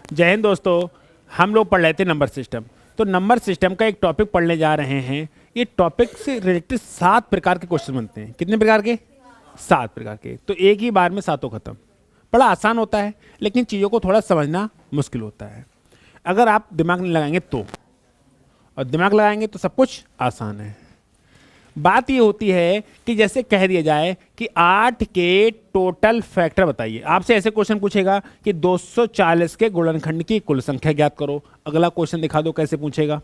जय हिंद दोस्तों। हम लोग पढ़ रहे थे नंबर सिस्टम। तो नंबर सिस्टम का एक टॉपिक पढ़ने जा रहे हैं। ये टॉपिक से रिलेटेड 7 प्रकार के क्वेश्चन बनते हैं। कितने प्रकार के? 7 प्रकार के। तो एक ही बार में सातों खत्म। बड़ा आसान होता है, लेकिन चीज़ों को थोड़ा समझना मुश्किल होता है अगर आप दिमाग नहीं लगाएंगे तो। और दिमाग लगाएंगे तो सब कुछ आसान है। बात ये होती है कि जैसे कह दिया जाए कि 8 के टोटल फैक्टर बताइए। आपसे ऐसे क्वेश्चन पूछेगा कि 240 के गुणनखंड की कुल संख्या ज्ञात करो। अगला क्वेश्चन दिखा दो कैसे पूछेगा।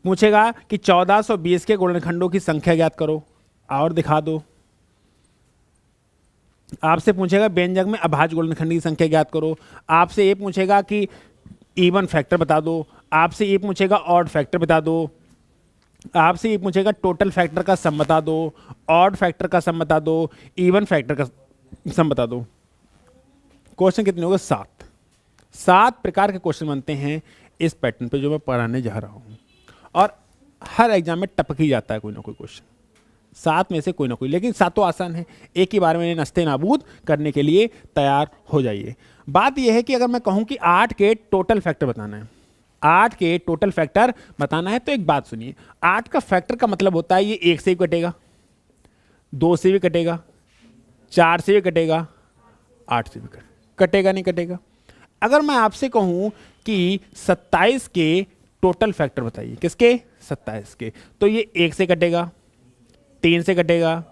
पूछेगा कि 1420 के गुणनखंडों की संख्या ज्ञात करो, और दिखा दो। आपसे पूछेगा व्यंजक में अभाज्य गुणनखंड की संख्या ज्ञात करो। आपसे ये पूछेगा कि इवन फैक्टर बता दो। आपसे ये पूछेगा ऑड फैक्टर बता दो। आपसे ये पूछेगा टोटल फैक्टर का सम बता दो, ऑड फैक्टर का सम बता दो, इवन फैक्टर का सम बता दो। क्वेश्चन कितने हो गए? 7। 7 प्रकार के क्वेश्चन बनते हैं इस पैटर्न पे जो मैं पढ़ाने जा रहा हूँ। और हर एग्जाम में टपक ही जाता है कोई ना कोई क्वेश्चन, 7 में से कोई ना कोई। लेकिन 7 आसान है, एक ही बार में नस्ते नाबूद करने के लिए तैयार हो जाइए। बात यह है कि अगर मैं कहूँ कि 8 के टोटल फैक्टर बताना है, 8 के टोटल फैक्टर बताना है, तो एक बात सुनिए। 8 का फैक्टर का मतलब होता है ये 1 से भी कटेगा, 2 से भी कटेगा, 4 से भी कटेगा, 8 से भी कटेगा। नहीं कटेगा। अगर मैं आपसे कहूं कि 27 के टोटल फैक्टर बताइए, किसके? 27 के, तो ये 1 से कटेगा, 3 से कटेगा,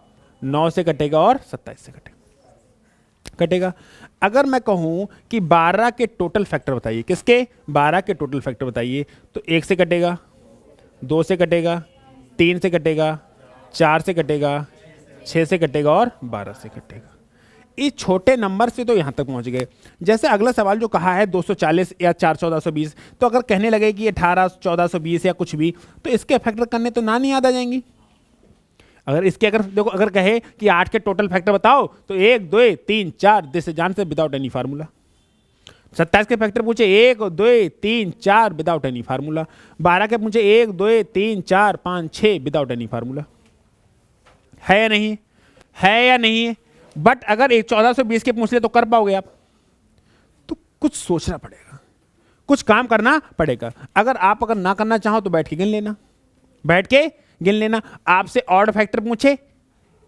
9 से कटेगा और 27 से कटेगा। अगर मैं कहूं कि 12 के टोटल फैक्टर बताइए, किसके? 12 के टोटल फैक्टर बताइए, तो 1 से कटेगा, 2 से कटेगा, 3 से कटेगा, 4 से कटेगा, 6 से कटेगा और 12 से कटेगा। इस छोटे नंबर से तो यहां तक पहुंच गए। जैसे अगला सवाल जो कहा है 240 या 4 1420, तो अगर कहने लगे कि 18 1420 या कुछ भी, तो इसके फैक्टर करने तो ना नहीं याद आ जाएंगी। अगर इसके अगर देखो, अगर कहे कि 8 के टोटल फैक्टर बताओ, तो 1 2 3 4 दिस जान से विदाउट एनी फार्मूला। 27 के फैक्टर पूछे 1 2 3 4 विदाउट एनी फार्मूला। 12 के पूछे 1 2 3 4 5 6 विदाउट एनी फार्मूला। है या नहीं? है या नहीं? बट अगर 1420 के पूछ ले तो कर पाओगे आप? तो कुछ सोचना पड़ेगा, कुछ काम करना पड़ेगा। अगर ना करना चाहो तो बैठ के गिन लेना, बैठ के गिन लेना। आपसे ऑड फैक्टर पूछे,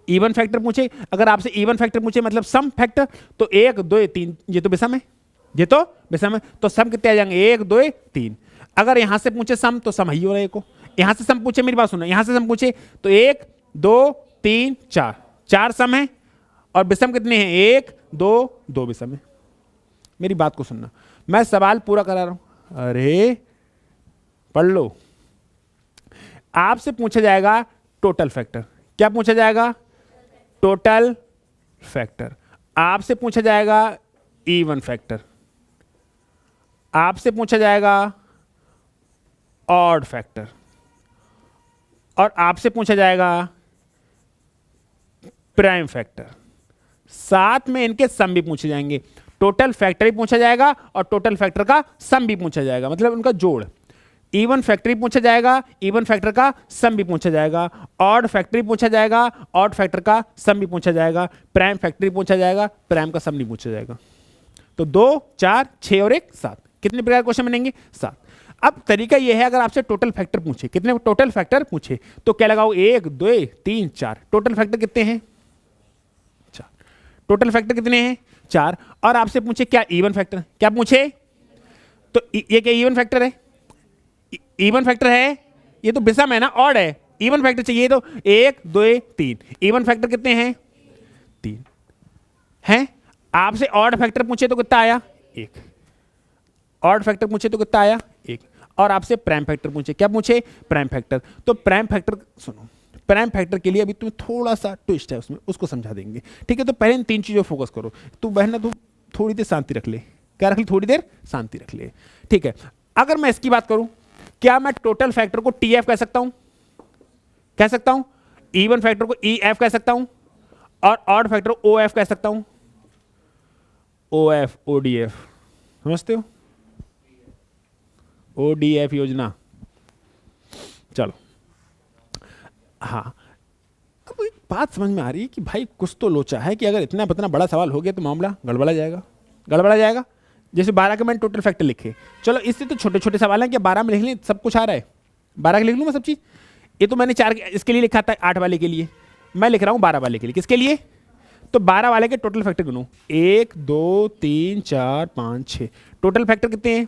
इवन फैक्टर पूछे। अगर आपसे इवन फैक्टर पूछे मतलब सम फैक्टर, तो 1 2 3, ये तो विषम है, ये तो विषम है, तो सम कितने आ जाएंगे? 1 2 3। अगर यहां से पूछे सम, तो सम ही हो रहा है को। यहां से सम पूछे, मेरी बात सुनो, यहां से सम पूछे तो 1 2 3 4, 4 सम है। और विषम कितने हैं? 1 2 2 विषम है। मेरी बात को सुनना, मैं सवाल पूरा करा रहा हूं। अरे पढ़ लो। आपसे पूछा जाएगा टोटल फैक्टर। क्या पूछा जाएगा? Total factor. आपसे पूछा जाएगा इवन फैक्टर। आपसे पूछा जाएगा ऑड फैक्टर। और आपसे पूछा जाएगा प्राइम फैक्टर। साथ में इनके सम भी पूछे जाएंगे। टोटल फैक्टर भी पूछा जाएगा और टोटल फैक्टर का सम भी पूछा जाएगा, मतलब उनका जोड़। इवन फैक्टर भी पूछा जाएगा, इवन फैक्टर का सम भी पूछा जाएगा। ऑड फैक्टर भी पूछा जाएगा, ऑड फैक्टर का सम भी पूछा जाएगा। प्राइम फैक्टर भी पूछा जाएगा, प्राइम का सम नहीं पूछा जाएगा। तो 2 4 6 और 1 7। कितने प्रकार क्वेश्चन बनेंगे? 7। अब तरीका यह है, अगर आपसे टोटल फैक्टर पूछे, कितने टोटल फैक्टर पूछे, तो क्या लगाओ? 1 2 3 4। टोटल फैक्टर कितने हैं? 4। टोटल फैक्टर कितने हैं? 4। और आपसे पूछे क्या इवन फैक्टर, क्या पूछे? तो ये क्या इवन फैक्टर है? इवन फैक्टर है, ये तो विषम है ना, ऑड है। इवन फैक्टर चाहिए तो 1 2 3। इवन फैक्टर कितने हैं? 3 हैं। आपसे ऑड फैक्टर पूछे तो कितना आया? 1। ऑड फैक्टर पूछे तो कितना आया? 1। और आपसे प्राइम फैक्टर पूछे, क्या पूछे? Prime factor. तो प्राइम फैक्टर सुनो, प्राइम फैक्टर के लिए अभी तुम्हें थोड़ा सा ट्विस्ट है उसमें, उसको समझा देंगे। ठीक है, तो पहले इन 3 चीजों फोकस करो। तू बहन तू थोड़ी देर शांति रख ले। क्या रख ले? थोड़ी देर शांति रख ले। ठीक है, अगर मैं इसकी बात करूं, क्या मैं टोटल फैक्टर को टीएफ कह सकता हूं? कह सकता हूं। इवन फैक्टर को ईएफ कह सकता हूं, और ऑड फैक्टर को ओएफ कह सकता हूं। ओएफ ओडीएफ समझते हो? ओडीएफ योजना। चलो, हाँ, अब एक बात समझ में आ रही है कि भाई कुछ तो लोचा है कि अगर इतना बड़ा सवाल हो गया तो मामला गड़बड़ा जाएगा। गड़बड़ा जाएगा। जैसे 12 के मैंने टोटल फैक्टर लिखे, चलो इससे तो छोटे छोटे सवाल हैं कि 12 में लिख लें, सब कुछ आ रहा है, 12 के लिख लूँ मैं सब चीज़। ये तो मैंने 4 इसके लिए लिखा था, 8 वाले के लिए मैं लिख रहा हूँ 12 वाले के लिए। किसके लिए? तो 12 वाले के टोटल फैक्टर गिनूँ, 1 2 3 4 5 6। टोटल फैक्टर कितने हैं?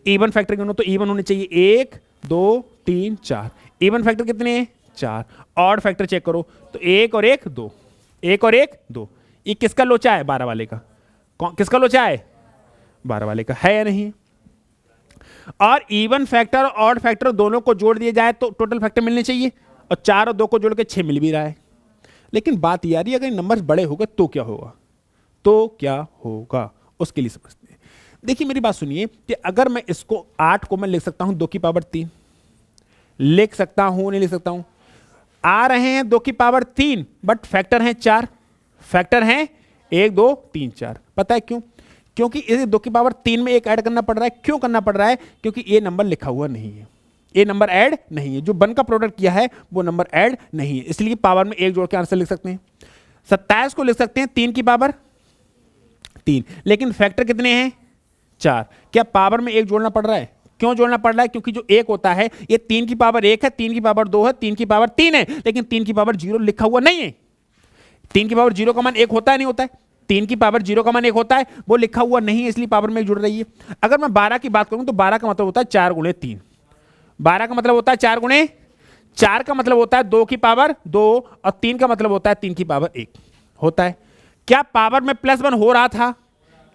इवन फैक्टर गिनो तो इवन होने चाहिए 1 2 3 4। इवन फैक्टर कितने हैं? 4। ऑड फैक्टर चेक करो तो 1 और 1 2, 1 और 1 2। ये किसका लोचा है? 12 वाले का। किसका लोचा है? 12 वाले का है या नहीं? और इवन फैक्टर और ऑड फैक्टर दोनों को जोड़ दिए जाए तो टोटल फैक्टर मिलने चाहिए, और 4 और 2 को जोड़ के 6 मिल भी रहा है। लेकिन बात यह आ रही है, अगर नंबर्स बड़े हो गए तो क्या होगा? तो क्या होगा उसके लिए समझते हैं। देखिए मेरी बात सुनिए कि अगर मैं इसको 8 को मैं लिख सकता हूं 2 की पावर 3, लिख सकता हूं नहीं लिख सकता हूं? आ रहे हैं 2 की पावर 3, बट फैक्टर हैं 4, फैक्टर हैं 1 2 3 4। पता है क्यों? क्योंकि इसे 2 की पावर 3 में एक ऐड करना पड़ रहा है। क्यों करना पड़ रहा है? क्योंकि ये नंबर लिखा हुआ नहीं है, ये नंबर ऐड नहीं है, जो बन का प्रोडक्ट किया है वो नंबर ऐड नहीं है, इसलिए पावर में एक जोड़ के आंसर लिख सकते हैं। 27 को लिख सकते हैं 3 की पावर 3, लेकिन फैक्टर कितने हैं? 4। क्या पावर में एक जोड़ना पड़ रहा है? क्यों जोड़ना पड़ रहा है? क्योंकि जो एक होता है ये 3 की पावर 1 है, 3 की पावर 2 है, 3 की पावर 3 है, लेकिन 3 की पावर 0 लिखा हुआ नहीं है। 3 की पावर 0 का मान 1 होता है नहीं होता है? 3 की पावर 0 का मान 1 होता है, वो लिखा हुआ नहीं है, इसलिए पावर में एक जुड़ रही है। अगर मैं 12 की बात करूं तो 12 का मतलब होता है 4 गुणे 3। 12 का मतलब होता है 4 गुणे 4 का मतलब होता है 2 की पावर 2, और 3 का मतलब होता है 3 की पावर 1 होता है। क्या पावर में +1 हो रहा था?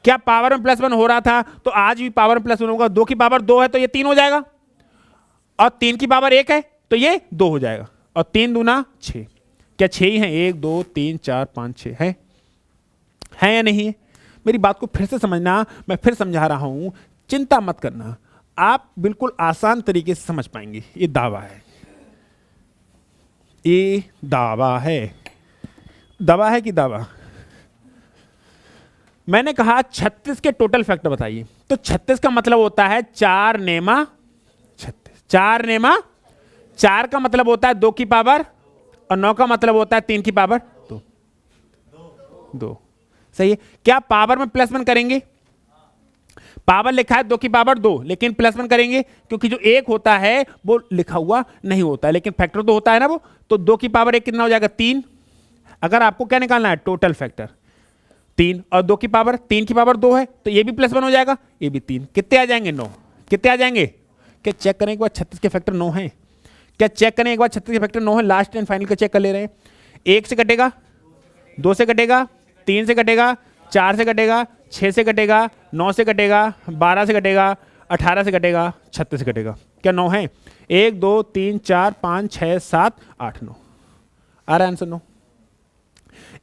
क्या पावर में +1 हो रहा था? तो आज भी पावर में +1 होगा। 2 की पावर 2 है तो ये 3 हो जाएगा, और 3 की पावर 1 है तो ये 2 हो जाएगा, और 3 दूना 6। क्या 6 ही है? 1 2 3 4 5 6 है या नहीं है? मेरी बात को फिर से समझना, मैं फिर समझा रहा हूं, चिंता मत करना, आप बिल्कुल आसान तरीके से समझ पाएंगे। ये दावा है, ये दावा है। दावा है कि दावा? मैंने कहा 36 के टोटल फैक्टर बताइए, तो 36 का मतलब होता है 4 नेमा 36। 4 नेमा 4 का मतलब होता है 2 की पावर, और 9 का मतलब होता है 3 की पावर 2। सही है। क्या पावर में +1 करेंगे? पावर लिखा है 2 की पावर 2, लेकिन +1 करेंगे क्योंकि जो 1 होता है वो लिखा हुआ नहीं होता है, लेकिन फैक्टर तो होता है ना वो। तो 2 की पावर 1 कितना हो जाएगा? 3। अगर आपको क्या निकालना है? टोटल फैक्टर 3, और 2 की पावर 3 की पावर 2 है तो ये भी +1 हो जाएगा, ये भी 3। कितने आ जाएंगे? 9। कितने आ जाएंगे? क्या चेक करें एक बार 36 के फैक्टर 9 है? क्या चेक करें एक बार 36 के फैक्टर 9 है? लास्ट एंड फाइनल का चेक कर ले रहे हैं। 1 से कटेगा, 2 से कटेगा, 3 से कटेगा, 4 से कटेगा, 6 से कटेगा, 9 से कटेगा, 12 से कटेगा, 18 से कटेगा, 36 से कटेगा। क्या 9 है? 1 2 3 4 5 6 7 8 9। आ रहा है आंसर 9।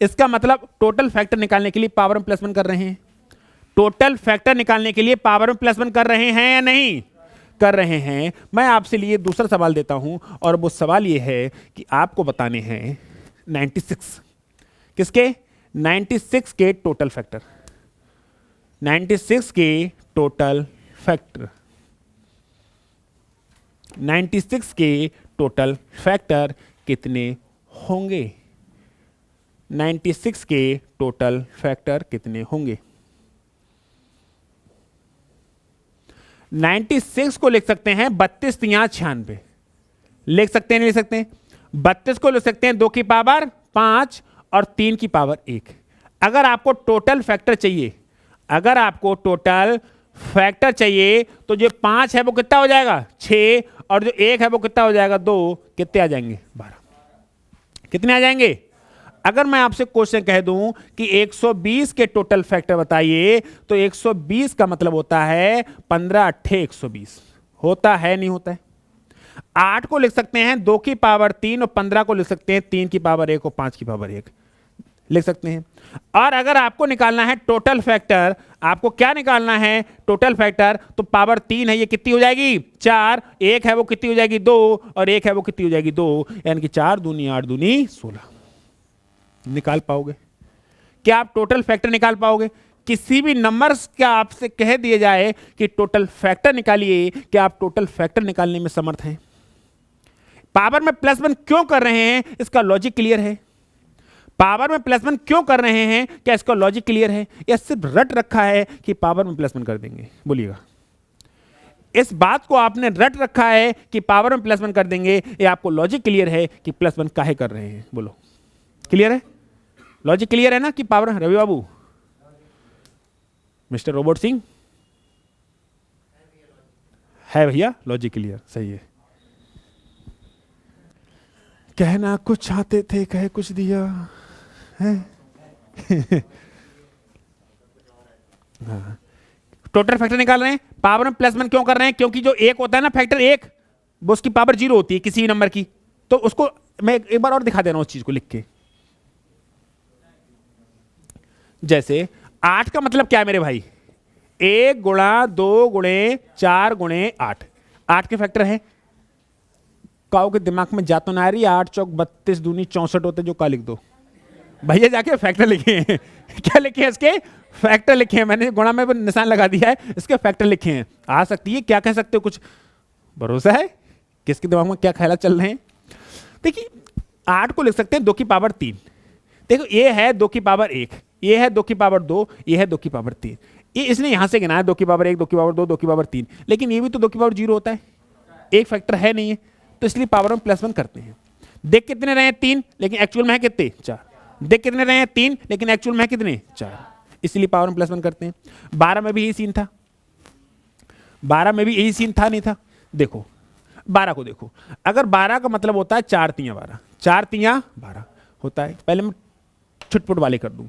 इसका मतलब टोटल फैक्टर निकालने के लिए पावर में +1 कर रहे हैं। टोटल फैक्टर निकालने के लिए पावर में +1 कर रहे हैं या नहीं कर रहे हैं? मैं आपसे लिए दूसरा सवाल देता हूं, और वो सवाल ये है कि आपको बताने हैं 96 किसके? 96 के टोटल फैक्टर। 96 के टोटल फैक्टर, 96 के टोटल फैक्टर कितने होंगे? 96 के टोटल फैक्टर कितने होंगे? 96 को लिख सकते हैं 32 या 96। लिख सकते हैं नहीं लिख सकते? 32 को लिख सकते हैं 2 की पावर 5 और 3 की पावर 1। अगर आपको टोटल फैक्टर चाहिए, अगर आपको टोटल फैक्टर चाहिए, तो जो 5 है वो कितना हो जाएगा? 6, और जो 1 है वो कितना हो जाएगा? 2। कितने आ जाएंगे? 12। कितने आ जाएंगे? अगर मैं आपसे क्वेश्चन कह दूं कि 120 के टोटल फैक्टर बताइए, तो 120 का मतलब होता है 15 8 120। होता है नहीं होता है? 8 को लिख सकते हैं 2 की पावर 3, और 15 को लिख सकते हैं 3 की पावर 1 और 5 की पावर 1 लिख सकते हैं। और अगर आपको निकालना है टोटल फैक्टर, आपको क्या निकालना है? टोटल फैक्टर, तो पावर 3 है, ये कितनी हो जाएगी? 4। 1 है वो कितनी हो जाएगी? 2, और 1 है वो कितनी हो जाएगी? 2, यानी कि 4 दूनी 8 दूनी 16। निकाल पाओगे? क्या आप टोटल फैक्टर निकाल पाओगे? किसी भी नंबर्स का आपसे कह दिया जाए कि टोटल फैक्टर निकालिए, क्या आप टोटल फैक्टर निकालने में समर्थ हैं? पावर में +1 क्यों कर रहे हैं? इसका लॉजिक क्लियर है। पावर में प्लस वन क्यों कर रहे हैं? क्या इसका लॉजिक क्लियर है या सिर्फ रट रखा है कि पावर में प्लस वन कर देंगे? बोलिएगा, इस बात को आपने रट रखा है कि पावर में प्लस वन कर देंगे, या आपको लॉजिक क्लियर है कि प्लस वन काहे कर रहे हैं? बोलो, क्लियर है? लॉजिक क्लियर है ना कि पावर? रवि बाबू, मिस्टर रोबोट सिंह, है भैया लॉजिक क्लियर? सही है। कहना कुछ चाहते थे, कहे कुछ दिया है। हाँ। टोटल फैक्टर निकाल रहे हैं, पावर में प्लस वन क्यों कर रहे हैं? क्योंकि जो एक होता है ना फैक्टर एक, वो उसकी पावर जीरो होती है किसी भी नंबर की। तो उसको मैं एक बार और दिखा दे रहा हूं उस चीज को लिख के। जैसे 8 का मतलब क्या है मेरे भाई? 1 गुणा 2 गुणे 4 गुणे 8। 8 के फैक्टर है। काओ के दिमाग में जा तो ना आ रही? 8 चौक 32 दूनी 64 होते, जो का लिख दो भैया, जाके फैक्टर लिखे हैं। क्या लिखे हैं इसके? फैक्टर लिखे हैं। मैंने गुणा में निशान लगा दिया है, इसके फैक्टर लिखे हैं। आ सकती है, क्या कह सकते हो? कुछ भरोसा है किसके दिमाग में क्या ख्याल चल रहे हैं? देखिए 8 को लिख सकते हैं 2 की पावर 3। देखो ये है 2 की पावर 1, ये है 2 की पावर 2, ये है 2 की पावर 3। ये इसने यहां से गिना है 2 की पावर 1, 2 की पावर 2, 2 की पावर 3, लेकिन ये भी तो 2 की पावर 0 होता है, एक फैक्टर है नहीं है, तो इसलिए पावर में प्लस वन करते हैं। देख कितने रहे हैं? 3, लेकिन एक्चुअल में है कितने? 4। देख कितने रहे हैं? 3, लेकिन एक्चुअल में है कितने? 4, इसलिए पावर में प्लस वन करते हैं। 12 में भी यही सीन था, 12 में भी यही सीन था, नहीं था? देखो 12 को देखो, अगर 12 का मतलब होता है 4 तियां 12, 4 तियां 12 होता है। पहले मैं छुटपुट वाले कर दूं,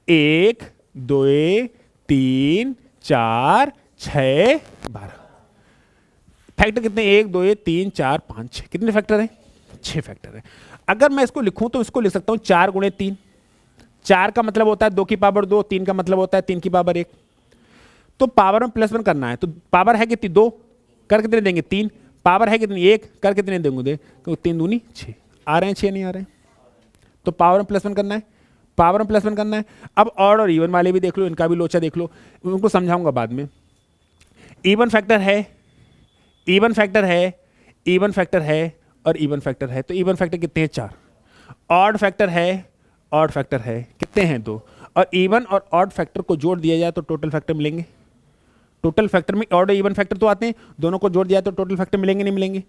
1 2 3 4 6 12। फैक्टर कितने? 1 2 3 4 5 6। कितने फैक्टर हैं? 6 फैक्टर है। अगर मैं इसको लिखूं तो इसको लिख सकता हूं 4 गुणे 3। 4 का मतलब होता है 2 की पावर 2, 3 का मतलब होता है 3 की पावर 1। तो पावर में प्लस वन करना है, तो पावर है कितनी? 2, कर कितने देंगे? 3। पावर है कितनी? 1, कर कितने देंगे? 3 दूनी 6। आ रहे हैं 6? नहीं आ रहे हैं? तो पावर में प्लस वन करना है, पावर में प्लस वन करना है। अब ऑड और इवन वाले भी देख लो, इनका भी लोचा देख लो, उनको समझाऊंगा बाद में। इवन फैक्टर है, इवन फैक्टर है, इवन फैक्टर है और इवन फैक्टर है। तो इवन फैक्टर कितने हैं? 4। ऑड फैक्टर है, ऑड फैक्टर है, कितने हैं? 2। और इवन और ऑड फैक्टर को जोड़ दिया जाए तो टोटल फैक्टर मिलेंगे। टोटल फैक्टर में ऑड और इवन फैक्टर तो आते हैं, दोनों को जोड़ दिया तो टोटल फैक्टर मिलेंगे, नहीं मिलेंगे?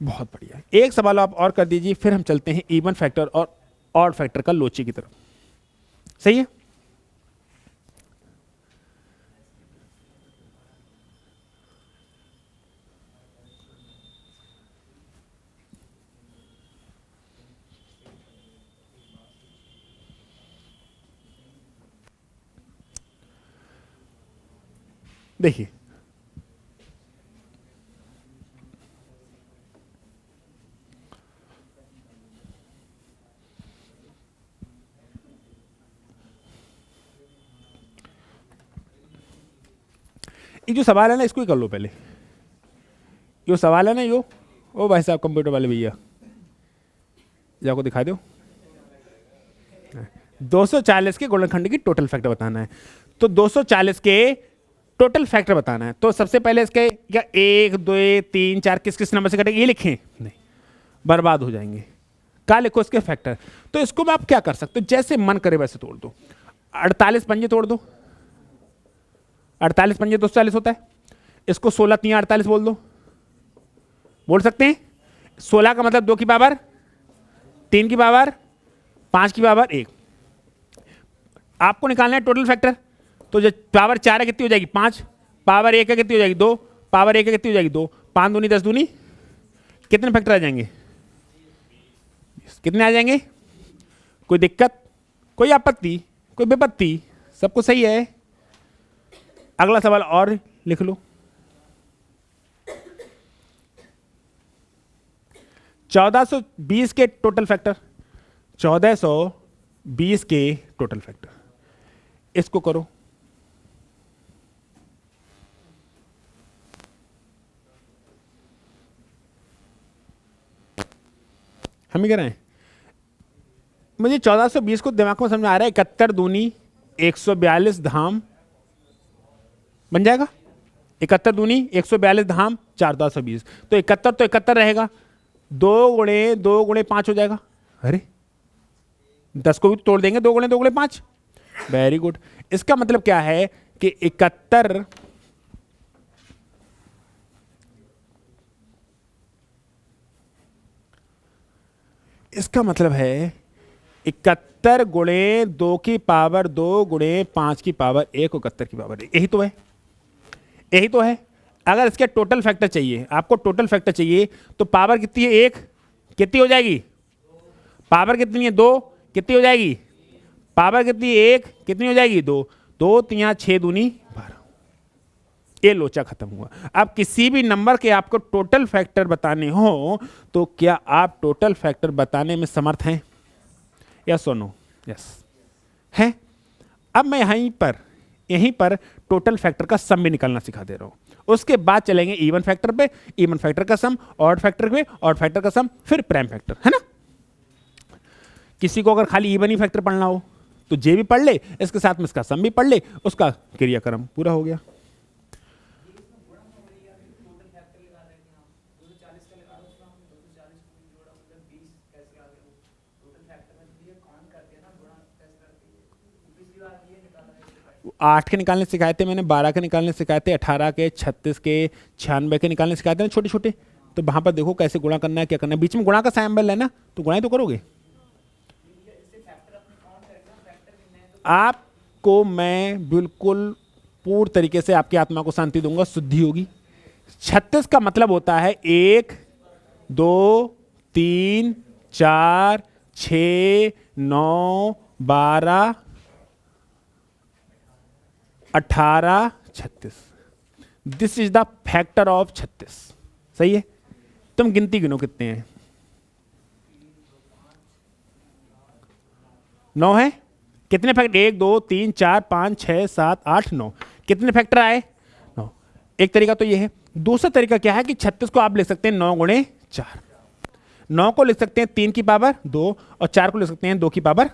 बहुत बढ़िया। एक सवाल आप और कर दीजिए, फिर हम चलते हैं इवन फैक्टर और ऑड फैक्टर का लोचे की तरफ। सही है? देखिए ये जो सवाल है ना, इसको ही कर लो पहले। यो सवाल है ना, यो ओ भाई साहब कंप्यूटर वाले भैया, जाको दिखा दो। 240 के गुणनखंड की टोटल फैक्टर बताना है। तो 240 के टोटल फैक्टर बताना है, तो सबसे पहले इसके क्या 1 2 3 4 किस किस नंबर से कटेंगे? ये लिखें? नहीं, बर्बाद हो जाएंगे। क्या लिखो? इसके फैक्टर। तो इसको मैं आप क्या कर सकते हो, जैसे मन करे वैसे तोड़ दो। 48 पंजे तोड़ दो, 48 पंजे 240 होता है। इसको 16 3 48 बोल दो, बोल सकते हैं? 16 का मतलब 2 की पावर 3 की पावर 5 की पावर 1। आपको निकालना है टोटल फैक्टर, तो जो पावर 4 है कितनी हो जाएगी? 5। पावर 1 है कितनी हो जाएगी? 2। पावर 1 है कितनी हो जाएगी? 2। 5 दूनी 10 दूनी, कितने फैक्टर आ जाएंगे? कितने आ जाएंगे? कोई दिक्कत, कोई आपत्ति, कोई विपत्ति? सबको सही है? अगला सवाल और लिख लो। 1420 के टोटल फैक्टर, 1420 के टोटल फैक्टर, इसको करो। हम ही कह रहे हैं? मुझे 1420 को दिमाग में समझ में आ रहा है, 71 दूनी 142 धाम बन जाएगा। 71 दूनी 142 धाम 1420, तो 71 तो 71 रहेगा, 2 गुणे 2 गुणे 5 हो जाएगा। अरे 10 को भी तोड़ देंगे, 2 गुणे 5। Very good. इसका मतलब क्या है कि 71, इसका मतलब है 71 गुणे 2 की पावर 2 गुणे 5 की पावर 1, 71 की पावर 1। यही तो है, यही तो है। अगर इसके टोटल फैक्टर चाहिए, आपको टोटल फैक्टर चाहिए, तो पावर कितनी है 1, कितनी हो जाएगी? पावर कितनी है 2, कितनी हो जाएगी? पावर कितनी है 1, कितनी हो जाएगी? 2। 2 3 6 दूनी 12। ये लोचा खत्म हुआ। अब किसी भी नंबर के आपको टोटल फैक्टर बताने हो तो क्या आप टोटल फैक्टर बताने में समर्थ हैं? यस और नो? यस है। अब मैं यहीं पर टोटल फैक्टर का सम भी निकालना सिखा दे रहा हूं। उसके बाद चलेंगे इवन फैक्टर पे, इवन फैक्टर का सम, ऑड फैक्टर पे, ऑड फैक्टर का सम, फिर प्राइम फैक्टर, है ना। किसी को अगर खाली इवन ही फैक्टर पढ़ना हो तो जे भी पढ़ ले, इसके साथ में इसका सम भी पढ़ ले, उसका क्रियाक्रम पूरा हो गया। आठ के निकालने सिखाए थे मैंने, 12 के निकालने सिखाए थे, 18 के, 36 के, 96 के निकालने सिखाए थे ना, छोटे छोटे। तो वहां पर देखो कैसे गुणा करना है, क्या करना है। बीच में गुणा का सैम्बल है ना, तो गुणा ही तो करोगे। आपको मैं बिल्कुल पूर्ण तरीके से आपकी आत्मा को शांति दूंगा, शुद्धि होगी। 36 का मतलब होता है 1 2 3 4 6 9 12 18 36। This is the factor of 36। सही है। तुम गिनती गिनो कितने हैं? 9 है। कितने फैक्टर? 1 2 3 4 5 6 7 8 9। कितने फैक्टर आए? 9। एक तरीका तो ये है। दूसरा तरीका क्या है कि 36 को आप लिख सकते हैं 9 गुणे 4। 9 को लिख सकते हैं 3 की पावर 2 और 4 को लिख सकते हैं 2 की पावर।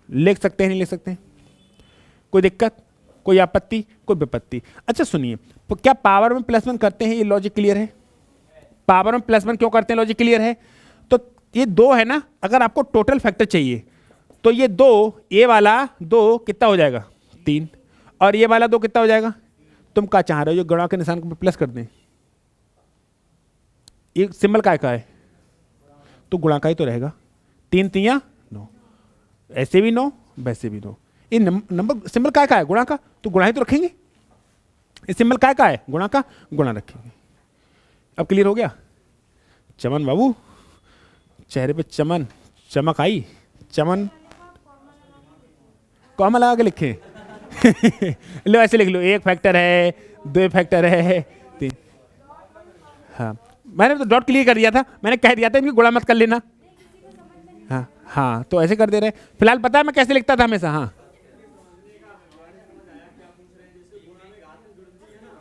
लिख सकते हैं, नहीं लिख सकते हैं? कोई दिक्कत, कोई आपत्ति, कोई विपत्ति? अच्छा सुनिए, तो क्या पावर में प्लस वन करते हैं? ये लॉजिक क्लियर है? पावर में प्लस वन क्यों करते हैं? लॉजिक क्लियर है? तो ये 2 है ना, अगर आपको टोटल फैक्टर चाहिए तो ये 2, ये वाला 2 कितना हो जाएगा? 3। और ये वाला 2 कितना हो जाएगा? तुम क्या चाह रहे हो? जो गुणा के निशान को प्लस कर दें। ये सिंबल काय का है? तो गुणा का ही तो रहेगा। 3 3 9, ऐसे भी 9, वैसे भी 9। ये नंबर सिंबल काय का है? गुणा का, तो गुणा ही तो रखेंगे। ये सिंबल काय का है? गुणा का, गुणा रखेंगे। अब क्लियर हो गया? चमन बाबू, चेहरे पे चमन, चमक आई। चमन कॉमा लगा के लिखे। लो ऐसे लिख लो, 1 फैक्टर है, 2 फैक्टर है, 3। हाँ मैंने तो डॉट क्लियर कर दिया था, मैंने कह दिया था इनकी गुणा मत कर लेना। हाँ हाँ, तो ऐसे कर दे रहे। फिलहाल पता है मैं कैसे लिखता था हमेशा। हाँ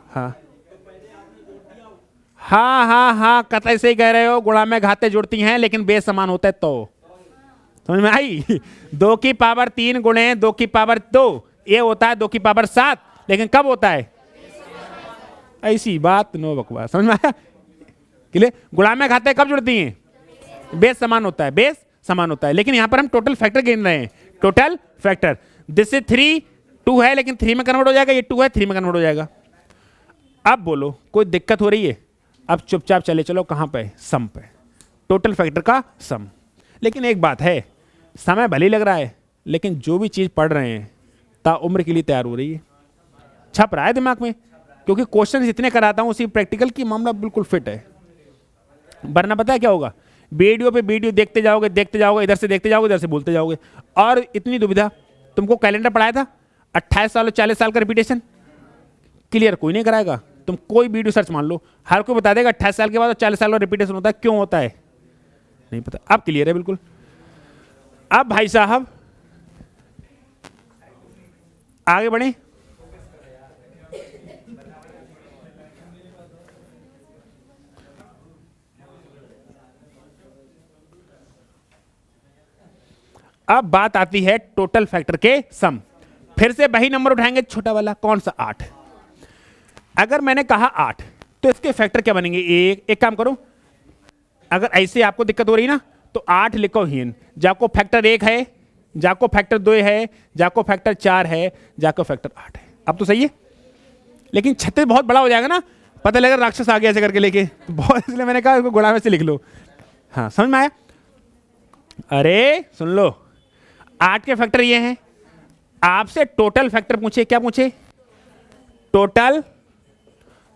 हाँ हाँ हाँ हाँ, कतई सही कह रहे हो। गुणा में घाते जुड़ती हैं लेकिन बेस समान होता है। तो समझ में आई? 2 की पावर 3 गुणे 2 की पावर 2, ये होता है 2 की पावर 7, लेकिन कब होता है? ऐसी बात, नो बकवास। समझ में आया? क्लियर? गुणा में घाते कब जुड़ती हैं? बेस समान होता है, बेस समान होता है। लेकिन यहां पर हम टोटल फैक्टर गिन रहे हैं। टोटल फैक्टर, दिस इज 3, 2 है लेकिन 3 में कन्वर्ट हो जाएगा, ये 2 है 3 में कन्वर्ट हो जाएगा। अब बोलो कोई दिक्कत हो रही है? अब चुपचाप चले चलो कहां पे? सम पे, टोटल फैक्टर का सम। लेकिन एक बात है, समय भले लग रहा है लेकिन जो भी चीज पढ़ रहे हैं ताउम्र के लिए तैयार हो रही है, छप रहा है दिमाग में। क्योंकि क्वेश्चन इतने कराता हूं, उसी प्रैक्टिकल की मामला बिल्कुल फिट है। वरना पता है क्या होगा? वीडियो पे वीडियो देखते जाओगे, इधर से देखते जाओगे, इधर से बोलते जाओगे। और इतनी दुविधा। तुमको कैलेंडर पढ़ाया था 28 साल और 40 साल का रिपीटेशन, क्लियर कोई नहीं कराएगा। तुम कोई वीडियो सर्च मान लो, हर कोई बता देगा 28 साल के बाद और 40 साल का रिपीटेशन होता है। क्यों होता है? नहीं पता। अब क्लियर है बिल्कुल। अब भाई साहब आगे बढ़े। अब बात आती है टोटल फैक्टर के सम। फिर से वही नंबर उठाएंगे, छोटा वाला। कौन सा? 8। अगर मैंने कहा 8 तो इसके फैक्टर क्या बनेंगे? एक काम करो, अगर ऐसे आपको दिक्कत हो रही ना तो 8 लिखो हीन, जाको फैक्टर 1 है, जाको फैक्टर 2 है, जाको फैक्टर 4 है, जाको फैक्टर 8 है। अब तो सही है, लेकिन 36 बहुत बड़ा हो जाएगा ना, पता लगेगा राक्षस आ गया ऐसे करके लेके, तो बहुत, इसलिए मैंने कहा इसको गुणा में से लिख लो। हाँ समझ में आया? अरे सुन लो, 8 के फैक्टर ये हैं, आपसे टोटल फैक्टर पूछे, क्या पूछे? टोटल।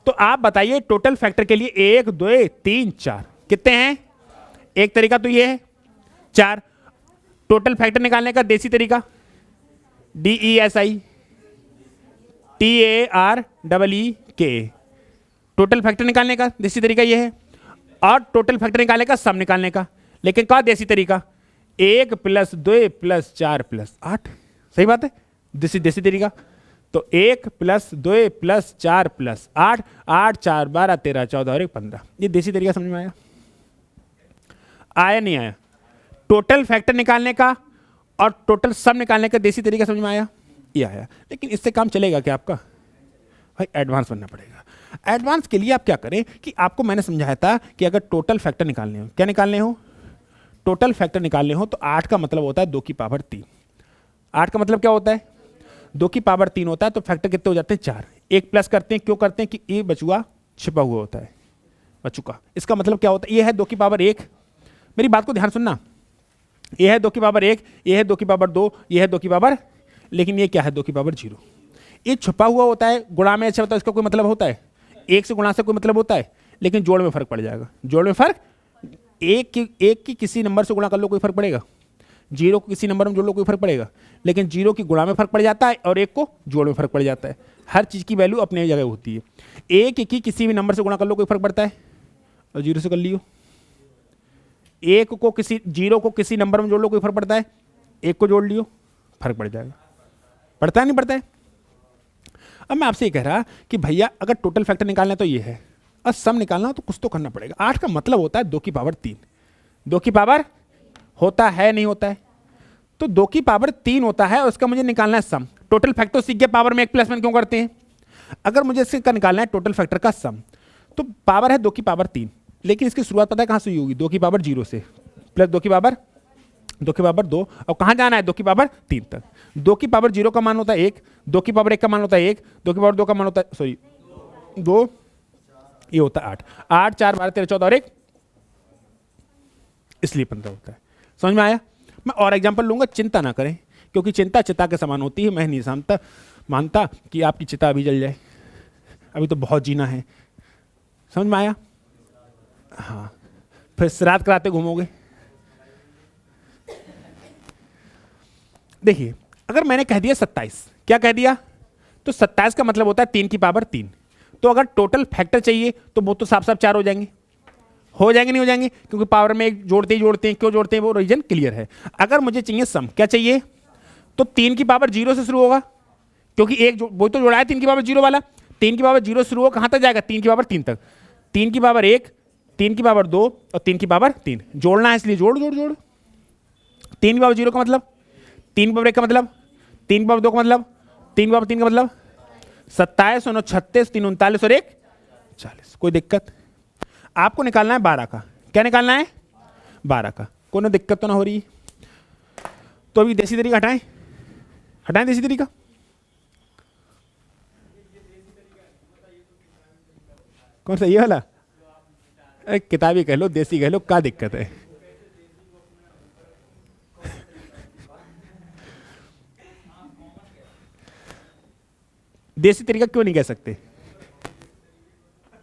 तो आप बताइए टोटल फैक्टर के लिए 1 2 3 4 कितने हैं? एक तरीका तो ये है 4। टोटल फैक्टर निकालने का देसी तरीका DESI TAREEK, टोटल फैक्टर निकालने का देसी तरीका ये है। और टोटल फैक्टर निकालने का सम निकालने का, लेकिन क्या देसी तरीका? 1 + 2 + 4 + 8। सही बात है, देसी तरीका। तो 1 + 2 + 4 + 8, 8 4 12 13 14 और 1 15। ये देसी तरीका समझ में आया? आया नहीं आया? टोटल फैक्टर निकालने का और टोटल सम निकालने का देसी तरीका समझ में आया? ये आया। लेकिन इससे काम चलेगा क्या आपका? भाई एडवांस बनना पड़ेगा। एडवांस के लिए आप क्या करें कि आपको मैंने समझाया था कि अगर टोटल फैक्टर निकालने हो, क्या निकालने हो? टोटल फैक्टर निकालने हो, तो 8 का मतलब होता है 2 की पावर 3। 8 का मतलब क्या होता है? 2 की पावर 3 होता है। तो फैक्टर कितने हो जाते हैं? 4। एक प्लस करते हैं, क्यों करते हैं? कि ये बचुआ छिपा हुआ होता है, बचुका। इसका मतलब क्या होता है? ये है 2 की पावर 1, मेरी बात को ध्यान सुनना, ये है 2 की पावर 1, ये है 2 की पावर 2, ये है 2 की पावर, लेकिन ये क्या है? 2 की पावर 0। ये छुपा हुआ होता है, गुणा में अच्छा होता है, इसका कोई मतलब होता है? एक से गुणा से कोई मतलब होता है? लेकिन जोड़ में फर्क पड़ जाएगा। जोड़ में फर्क, एक की किसी नंबर से गुणा कर लो, कोई फर्क पड़ेगा? 0 को किसी नंबर में जोड़ लो, कोई फर्क पड़ेगा? लेकिन 0 की गुणा में फर्क पड़ जाता है और 1 को जोड़ में फर्क पड़ जाता है। हर चीज़ की वैल्यू अपने जगह होती है। 1 की किसी भी नंबर से गुणा कर लो, कोई फर्क पड़ता है? और 0 से कर लियो। 1 को किसी 0 को किसी नंबर में जोड़ लो, कोई फर्क पड़ता है? 1 को जोड़ लियो, फर्क पड़ जाएगा। पड़ता है नहीं पड़ता है? अब मैं आपसे ये कह रहा कि भैया अगर टोटल फैक्टर निकालना है तो ये है, और सम निकालना हो तो कुछ तो करना पड़ेगा। 8 का मतलब होता है 2 की पावर 3। 2 की पावर होता है नहीं होता है? तो 2 की पावर 3 होता है और उसका मुझे निकालना है सम। टोटल फैक्टर सीख गया, पावर में 1 प्लस वन क्यों करते हैं? अगर मुझे इसका निकालना है टोटल फैक्टर का सम, तो पावर है 2 की पावर 3, लेकिन इसकी शुरुआत पता है कहाँ से हुई होगी? 2 की पावर 0 से, प्लस 2 की पावर 2, और कहाँ जाना है? 2 की पावर 3 तक। 2 की पावर 0 का मान होता है 1, 2 की पावर 1 का मान होता है 1, 2 की पावर 2 का मान होता है, सॉरी 2, ये होता है 8। 8 4 12 13 14 और 1, इसलिए 15 होता है। समझ में आया? मैं और एग्जांपल लूंगा, चिंता ना करें, क्योंकि चिंता चिता के समान होती है। मैं नहीं मानता कि आपकी चिता अभी जल जाए, अभी तो बहुत जीना है। समझ में आया? हाँ, फिर श्राद्ध कराते घूमोगे। देखिए, अगर मैंने कह दिया 27, क्या कह दिया? तो 27 का मतलब होता है 3 की पावर 3। तो अगर टोटल फैक्टर चाहिए तो वो तो साफ साफ 4 हो जाएंगे। हो जाएंगे नहीं हो जाएंगे? क्योंकि पावर में एक जोड़ते ही जोड़ते हैं। क्यों जोड़ते हैं? वो रीजन क्लियर है। अगर मुझे चाहिए सम, क्या चाहिए? तो 3 की पावर 0 से शुरू होगा, क्योंकि एक वो तो जोड़ा है 3 की पावर 0 वाला। 3 की पावर 0 शुरू हो, कहां तक जाएगा? 3 की पावर 3 तक। 3 की पावर 1, 3 की पावर 2 और 3 की पावर 3 जोड़ना है, इसलिए जोड़ जोड़ जोड़। 3 की पावर 0 का मतलब, 3 की पावर 1 का मतलब, 3 की पावर 2 का मतलब, 3 की पावर 3 का मतलब 27 9 36 3 39 और 1 40। कोई दिक्कत? आपको निकालना है 12 का। क्या निकालना है? 12 का। कोई दिक्कत तो ना हो रही? तो अभी देसी तरीका हटाएं, हटाएं देसी तरीका। कौन सा? ये वाला? किताबी कह लो, देसी कह लो, क्या दिक्कत है? देसी तरीका क्यों नहीं कह सकते?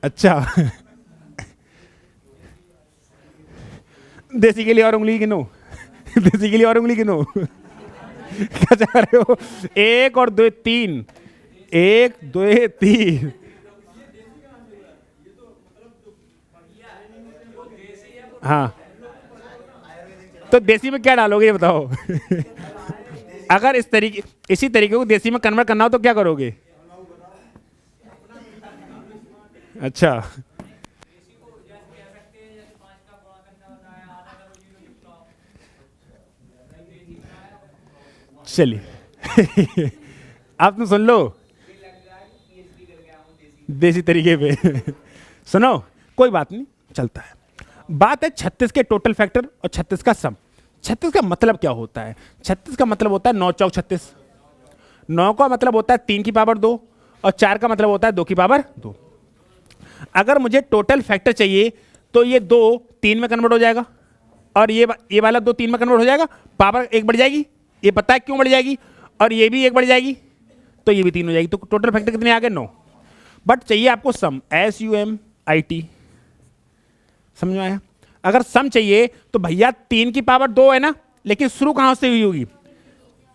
अच्छा देसी के लिए और उंगली गिनो, देसी के लिए और उंगली गिनो। क्या चाह रहे हो? 1 और 2 3, 1 2 3। हाँ, तो देसी में क्या डालोगे ये बताओ? अगर इसी तरीके को देसी में कन्वर्ट करना हो तो क्या करोगे? अच्छा, चलिए आप तुम सुन लो देसी तरीके पे। सुनो, कोई बात नहीं, चलता है। बात है 36 के टोटल फैक्टर और 36 का सम। 36 का मतलब क्या होता है? 36 का मतलब होता है 9 चौक 36। 9 का मतलब होता है 3 की पावर 2 और 4 का मतलब होता है 2 की पावर 2। अगर मुझे टोटल फैक्टर चाहिए तो ये 2 3 में कन्वर्ट हो जाएगा और ये वाला 2 3 में कन्वर्ट हो जाएगा, पावर 1 बढ़ जाएगी, ये पता है क्यों बढ़ जाएगी, और ये भी 1 बढ़ जाएगी तो ये भी 3 हो जाएगी। तो टोटल फैक्टर कितने आ गए? 9। बट चाहिए आपको सम, SUMIT। समझ में आया? अगर सम चाहिए तो भैया 3 की पावर 2 है ना, लेकिन शुरू कहां से हुई होगी?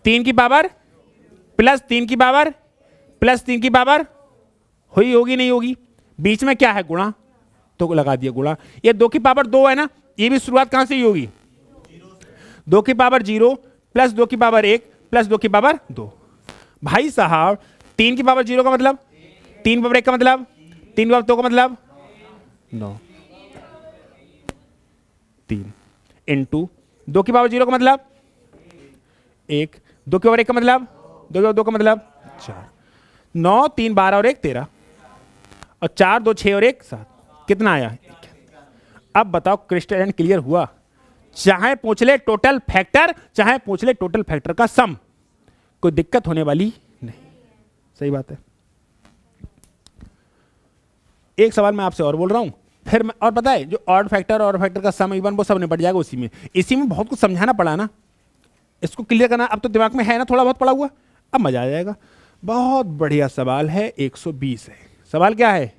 3 की पावर प्लस 3 की पावर प्लस 3 की पावर हुई होगी, नहीं होगी? बीच में क्या है? गुणा, तो लगा दिया गुणा। ये 2 की पावर 2 है ना, ये भी शुरुआत कहां से हुई होगी? 2 की पावर 0 प्लस 2 की पावर 1 प्लस 2 की पावर 2। भाई साहब 3 की पावर 0 का मतलब, 3 की पावर 1 का मतलब, 3 की पावर 2 का मतलब 9, 3 इंटू 2 की पावर 0 का मतलब 1, 2 की पावर 1 का मतलब 2 की पावर 2 का मतलब 4, 9 3 12 और 1 13 और 4 2 6 और 1 7। कितना आया? अब बताओ क्रिस्टल एंड क्लियर हुआ? चाहे पूछ ले टोटल फैक्टर, चाहे पूछ ले टोटल फैक्टर का सम, कोई दिक्कत होने वाली नहीं। सही बात है। एक सवाल मैं आपसे और बोल रहा हूं, फिर मैं, और पता है जो ऑड फैक्टर और फैक्टर का सम इवन वो सब निपट जाएगा उसी में। इसी में बहुत कुछ समझाना पड़ा ना, इसको क्लियर करना अब तो दिमाग में है ना, थोड़ा बहुत पड़ा हुआ, अब मजा आ जाएगा। बहुत बढ़िया सवाल है, 120 है। सवाल क्या है?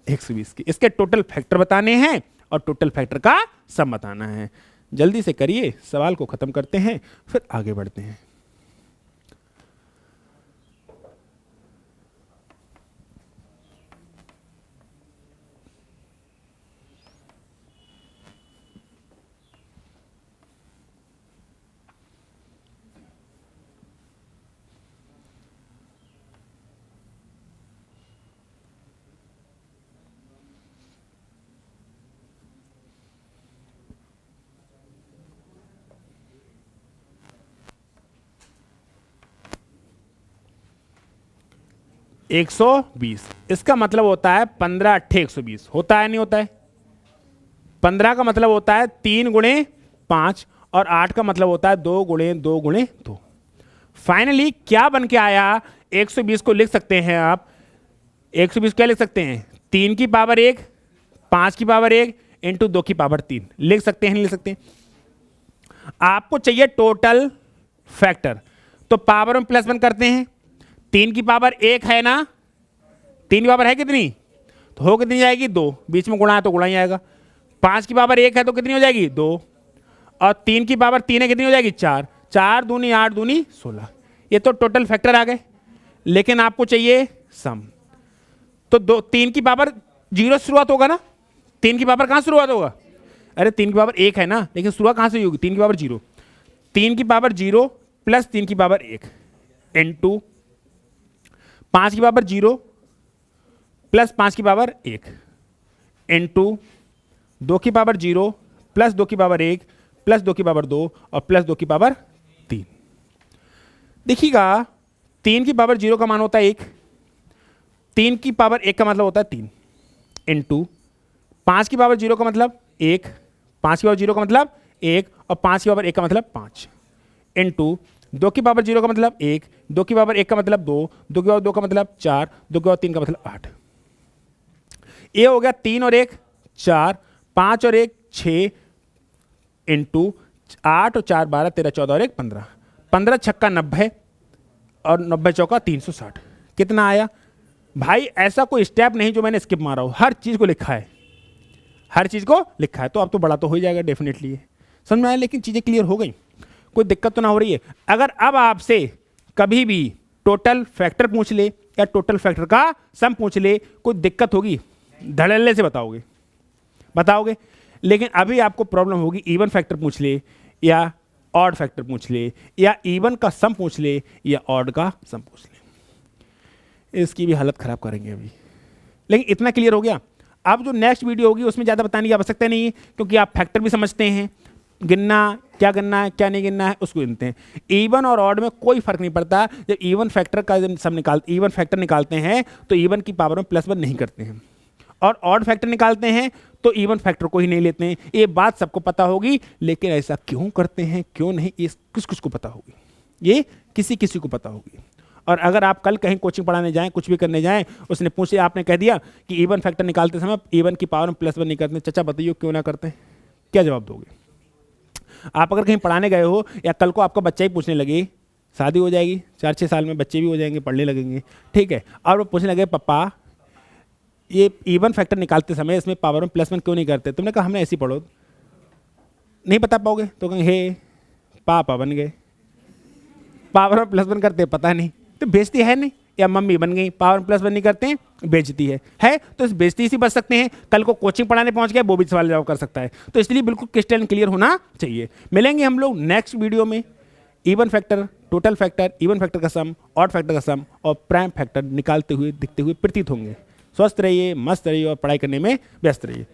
120 की, इसके टोटल फैक्टर बताने हैं और टोटल फैक्टर का सम बताना है। जल्दी से करिए, सवाल को खत्म करते हैं फिर आगे बढ़ते हैं। एक 120, इसका मतलब होता है 15 अट्ठे 120। होता है नहीं होता है? 15 का मतलब होता है 3 गुणे 5 और 8 का मतलब होता है 2 गुणे 2 गुणे 2। फाइनली क्या बन के आया? 120 को लिख सकते हैं आप, 120 क्या लिख सकते हैं? 3 की पावर 1 5 की पावर 1 इंटू 2 की पावर 3 लिख सकते हैं, नहीं लिख सकते? आपको चाहिए टोटल फैक्टर, तो पावर में प्लस 1 करते हैं। 3 की पावर 1 है ना, 3 की पावर है कितनी, तो हो कितनी जाएगी? 2, बीच में गुणा है तो गुणा ही आएगा। 5 की पावर 1 है तो कितनी हो जाएगी? 2, और 3 की पावर 3 है कितनी हो जाएगी? 4, 4 दूनी 8 दूनी 16। ये तो टोटल फैक्टर आ गए, लेकिन आपको चाहिए सम। तो 3 की पावर 0 शुरुआत होगा ना, 3 की पावर कहां शुरुआत होगा? अरे 3 की पावर 1 है ना, लेकिन शुरुआत कहां से होगी? 3 की पावर 0, 3 की पावर 0 प्लस 3 की पावर 1 इंटू 5 की पावर 0 प्लस 5 की पावर 1 इंटू 2 की पावर 0 प्लस 2 की पावर 1 प्लस 2 की पावर 2 और प्लस 2 की पावर 3। देखिएगा 3 की पावर 0 का मान होता है 1, 3 की पावर 1 का मतलब होता है 3 इंटू 5 की पावर 0 का मतलब 1, 5 की पावर 0 का मतलब 1 और 5 की पावर 1 का मतलब 5 इंटू 2 की पावर 0 का मतलब 1, 2 की पावर 1 का मतलब 2, 2 की पावर 2 का मतलब 4, 2 की पावर 3 का मतलब 8। ये हो गया 3 और 1 4, 5 और 1 6 इंटू 8 और 4 12 13 14 और 1 15, 15 छक्का 90 और 90 चौका 360। कितना आया? भाई ऐसा कोई स्टेप नहीं जो मैंने स्किप मारा हो, हर चीज को लिखा है, हर चीज को लिखा है। तो अब तो बड़ा तो हो ही जाएगा डेफिनेटली, समझ में आया? लेकिन चीजें क्लियर हो गई, कोई दिक्कत तो ना हो रही है? अगर अब आपसे कभी भी टोटल फैक्टर पूछ ले या टोटल फैक्टर का सम पूछ ले, कोई दिक्कत होगी? धड़ल्ले से बताओगे। लेकिन अभी आपको प्रॉब्लम होगी, इवन फैक्टर पूछ ले या ऑड फैक्टर पूछ ले या इवन का सम पूछ ले या ऑड का सम पूछ ले, इसकी भी हालत खराब करेंगे अभी। लेकिन इतना क्लियर हो गया। अब जो नेक्स्ट वीडियो होगी उसमें ज़्यादा बताने की आवश्यकता नहीं है, क्योंकि आप फैक्टर भी समझते हैं, गिनना क्या करना है क्या नहीं गिनना है उसको गिनते हैं। इवन और ऑड में कोई फर्क नहीं पड़ता। जब इवन फैक्टर का जब सब इवन फैक्टर निकालते हैं तो इवन की पावर में +1 नहीं करते हैं, और ऑड फैक्टर निकालते हैं तो इवन फैक्टर को ही नहीं लेते हैं। ये बात सबको पता होगी, लेकिन ऐसा क्यों करते हैं क्यों नहीं, ये किस किस को पता होगी, ये किसी किसी को पता होगी। और अगर आप कल कहीं कोचिंग पढ़ाने जाएं, कुछ भी करने जाएं, उसने पूछे, आपने कह दिया कि इवन फैक्टर निकालते समय इवन की पावर में +1 नहीं करते, चाचा बताइए क्यों ना करते हैं, क्या जवाब दोगे? आप अगर कहीं पढ़ाने गए हो या कल को आपका बच्चा ही पूछने लगे, शादी हो जाएगी 4-6 साल में, बच्चे भी हो जाएंगे, पढ़ने लगेंगे, ठीक है, और वो पूछने लगे पापा ये इवन फैक्टर निकालते समय इसमें पावर में +1 क्यों नहीं करते? तुमने कहा हमने ऐसी पढ़ो, नहीं बता पाओगे तो कहेंगे हे पापा बन गए, पावर में +1 करते पता नहीं, तो बेइज्जती है नहीं? या मम्मी बन गई, पावर में +1 नहीं करते हैं, बेइज्जती है तो इस बेइज्जती से बच सकते हैं। कल को कोचिंग पढ़ाने पहुंच गया, वो भी सवाल जवाब कर सकता है। तो इसलिए बिल्कुल क्रिस्टल एंड क्लियर होना चाहिए। मिलेंगे हम लोग नेक्स्ट वीडियो में। Even factor, total factor, even factor का सम, ऑड फैक्टर का सम और प्राइम फैक्टर निकालते हुए दिखते हुए प्रतीत होंगे। स्वस्थ रहिए, मस्त रहिए और पढ़ाई करने में व्यस्त रहिए।